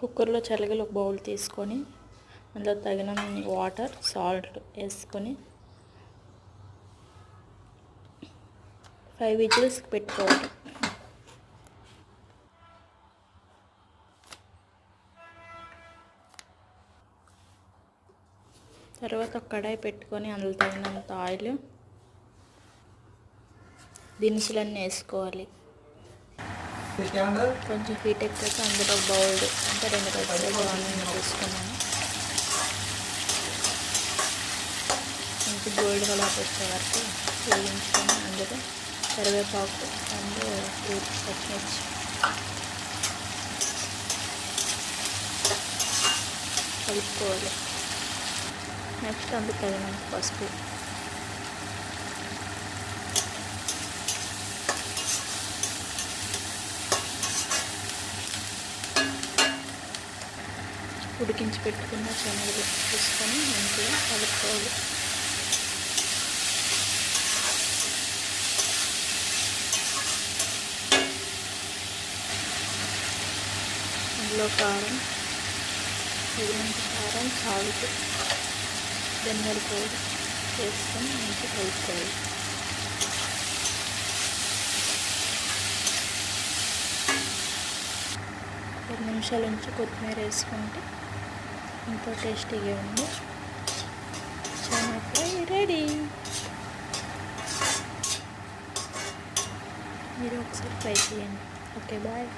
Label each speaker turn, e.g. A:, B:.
A: కుక్కర్లో చల్లగలు ఒక బౌల్ తీసుకొని అందులో తగినన్ని వాటర్ సాల్ట్ వేసుకొని 5 విజిల్స్ పెట్టుకోవాలి. తర్వాత ఒక కడాయి పెట్టుకొని అందులో తగినంత ఆయిల్, దినుసులన్నీ వేసుకోవాలి. కొంచెం హీట్ ఎక్కాక అందులో బౌల్డ్ అంటే 2 కప్పులు ఆనియన్ వేసుకున్నాను. మంచి గోల్డ్ కలర్ వచ్చే వరకు వేయించుకొని అందులో కరివేపాకు అండ్ పచ్చిమిర్చి కలుపుకోవాలి. నెక్స్ట్ అందుకు తగినంత పసుపు, ఉడికించి పెట్టుకున్న శనగలు తీసుకొని మంచిగా కలుపుకోవాలి. అందులో కారం, తగినంత కారం, సాల్ట్, ధనియాల పౌడర్ వేసుకొని మంచిగా కలుపుకోవాలి. 10 నిమిషాల నుంచి కొత్తిమీర వేసుకుంటే ఎంతో టేస్టీగా ఉంది. చాలా ఫ్రై రెడీ. మీరు ఒకసారి ట్రై చేయండి. Okay, bye.